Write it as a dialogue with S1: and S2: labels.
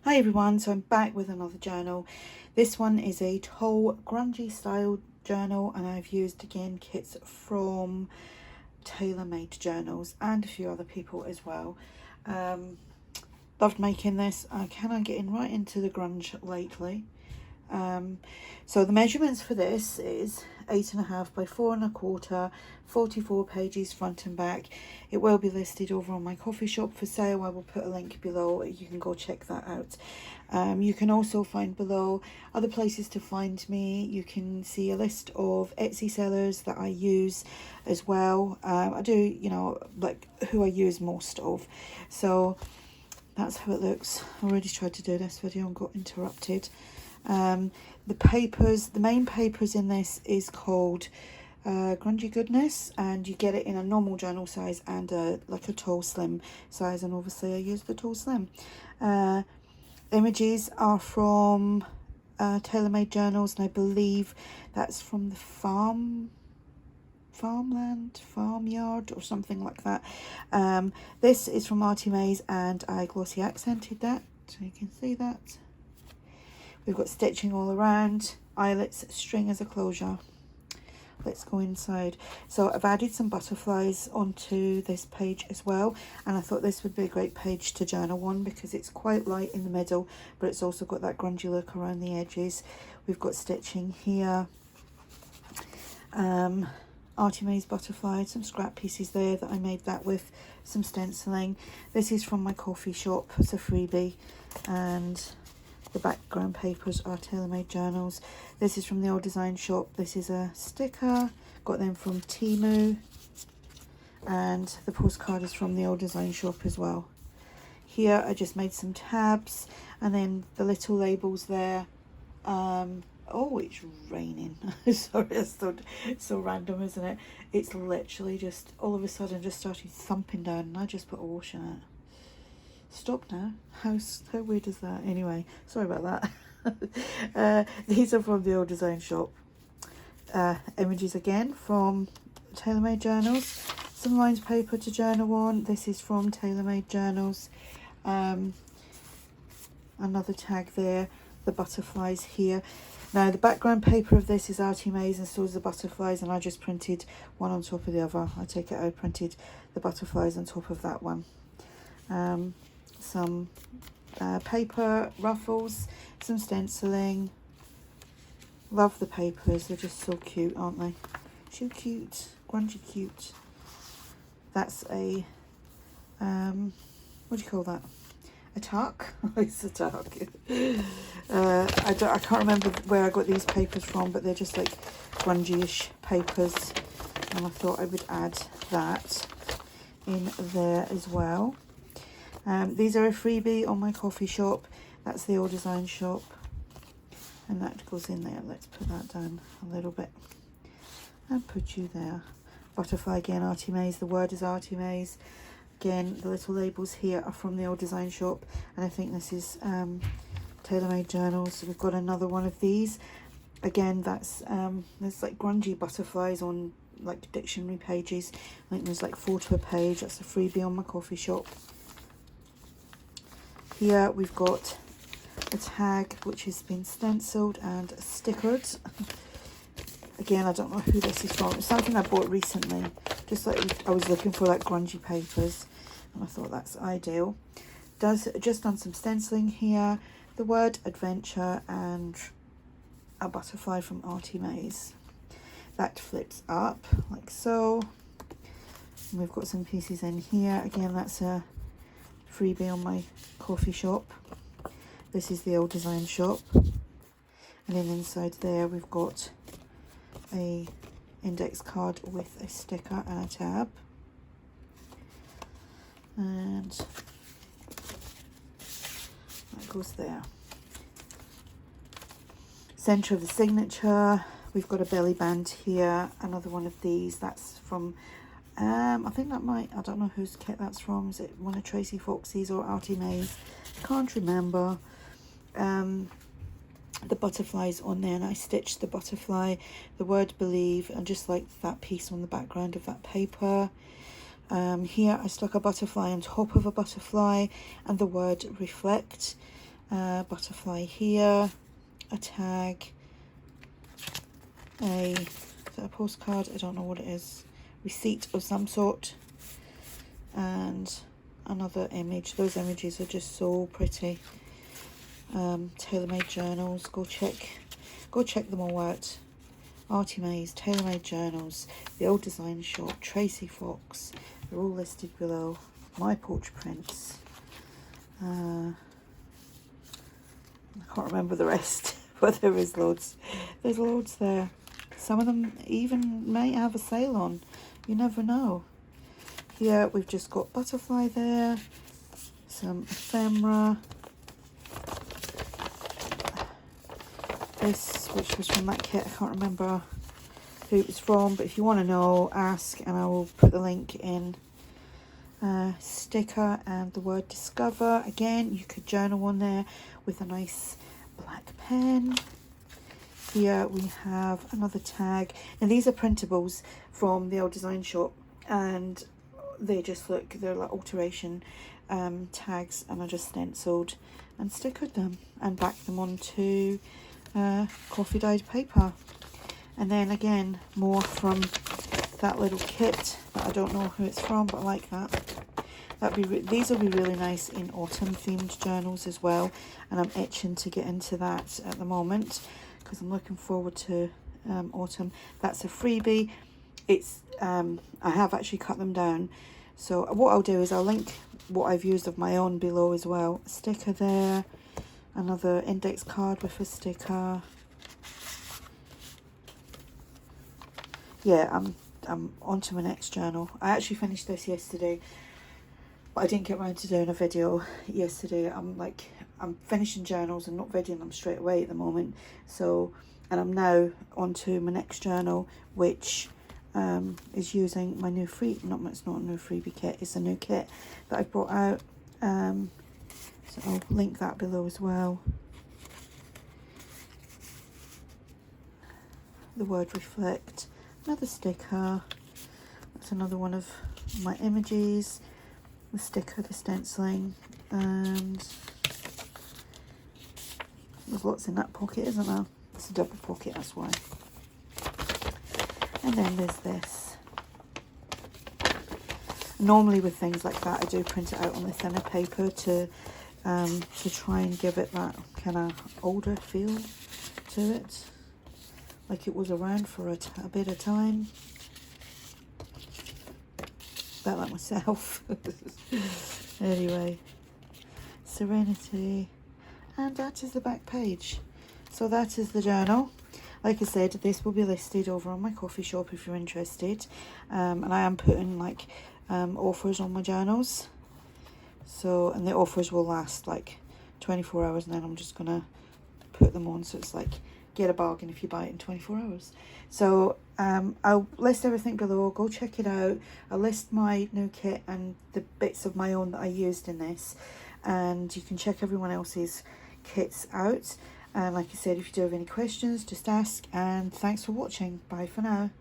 S1: Hi everyone, so I'm back with another journal. This one is a tall grungy style journal, and I've used again kits from TaylorMadeJournals and a few other people as well. Loved making this. I cannot get in right into the grunge lately. So the measurements for this is 8.5 by 4.25, 44 pages front and back. It will be listed over on my coffee shop for sale. I will put a link below. You can go check that out. You can also find below other places to find me. You can see a list of Etsy sellers that I use as well. I do, you know, like who I use most of. So that's how it looks. I already tried to do this video and got interrupted. The papers, the main papers in this is called Grungy Goodness, and you get it in a normal journal size and like a tall slim size, and obviously I use the tall slim. Images are from TaylorMadeJournals, and I believe that's from the farmyard or something like that. This is from ARTYmaze, and I glossy accented that, so you can see that. We've got stitching all around, eyelets, string as a closure. Let's go inside. So I've added some butterflies onto this page as well, and I thought this would be a great page to journal on because it's quite light in the middle, but it's also got that grungy look around the edges. We've got stitching here, ARTYmaze butterfly, some scrap pieces there that I made that with, some stenciling. This is from my coffee shop, it's a freebie, and the background papers are TaylorMadeJournals. This is from the old design shop. This is a sticker, got them from Temu, and the postcard is from the old design shop as well. Here I just made some tabs, and then the little labels there. Oh, it's raining. Sorry, it's so random, isn't it? It's literally just all of a sudden just started thumping down, and I just put a wash in it. Stop now. How weird is that? Anyway, sorry about that. These are from the old design shop. Images again from TaylorMadeJournals. Some lined paper to journal on. This is from TaylorMadeJournals. Another tag there. The butterflies here. Now the background paper of this is ARTYmaze, and so is the butterflies, and I just printed one on top of the other. I take it I printed the butterflies on top of that one. Some paper ruffles, some stenciling. Love the papers, they're just so cute, aren't they? So cute, grungy cute. That's a what do you call that? A tuck? It's a tuck. I can't remember where I got these papers from, but they're just like grungy-ish papers, and I thought I would add that in there as well. These are a freebie on my coffee shop. That's the old design shop, and that goes in there. Let's put that down a little bit and put you there. Butterfly again, ARTYmaze. The word is ARTYmaze. Again, the little labels here are from the old design shop, and I think this is TaylorMadeJournals. So we've got another one of these. Again, that's there's like grungy butterflies on like dictionary pages. I think there's like 4 to a page. That's a freebie on my coffee shop. Here we've got a tag which has been stenciled and stickered. Again, I don't know who this is from. It's something I bought recently. Just like I was looking for like grungy papers, and I thought that's ideal. Just done some stenciling here. The word adventure and a butterfly from ARTYmaze. That flips up like so. And we've got some pieces in here. Again, that's a freebie on my coffee shop. This is the old design shop, and then inside there we've got a index card with a sticker and a tab, and that goes there. Center of the signature, we've got a belly band here, another one of these. That's from I think that I don't know whose kit that's from. Is it one of Tracie Fox's or ARTYmaze? Can't remember. The butterflies on there, and I stitched the butterfly, the word believe, and just like that piece on the background of that paper. Here I stuck a butterfly on top of a butterfly and the word reflect. butterfly here, a tag, is it a postcard? I don't know what it is. Receipt of some sort, and another image. Those images are just so pretty. TaylorMadeJournals, go check them all out. ARTYmaze, TaylorMadeJournals, The Old Design Shop, Tracie Fox, they're all listed below. MyPorchPrints. I can't remember the rest, but there is loads. There's loads there. Some of them even might have a sale on. You never know. Here we've just got butterfly there, some ephemera. This, which was from that kit, I can't remember who it was from, but if you want to know, ask and I will put the link in. Sticker and the word discover. Again, you could journal on there with a nice black pen. Here we have another tag, and these are printables from the Old Design Shop, and they just look, they're like alteration tags, and I just stenciled and stickered them and backed them onto coffee dyed paper. And then again, more from that little kit that I don't know who it's from, but I like that. These will be really nice in autumn themed journals as well, and I'm itching to get into that at the moment because I'm looking forward to autumn. That's a freebie. It's I have actually cut them down, so what I'll do is I'll link what I've used of my own below as well. A sticker there, another index card with a sticker. Yeah, I'm on to my next journal. I actually finished this yesterday, but I didn't get around to doing a video yesterday. I'm finishing journals and not videoing them straight away at the moment. So, and I'm now on to my next journal, which is using my new it's not a new freebie kit, it's a new kit that I brought out. So I'll link that below as well. The word reflect, another sticker. That's another one of my images. The sticker, the stenciling, and there's lots in that pocket, isn't there? It's a double pocket, that's why. And then there's this. Normally with things like that, I do print it out on the thinner paper to try and give it that kind of older feel to it, like it was around for a bit of time. About like myself. Anyway, Serenity, and that is the back page. So that is the journal. Like I said, this will be listed over on my coffee shop if you're interested, and I am putting like offers on my journals, so, and the offers will last like 24 hours, and then I'm just gonna put them on, so it's like get a bargain if you buy it in 24 hours. So I'll list everything below, go check it out. I'll list my new kit and the bits of my own that I used in this, and you can check everyone else's kits out. And like I said, if you do have any questions, just ask, and thanks for watching. Bye for now.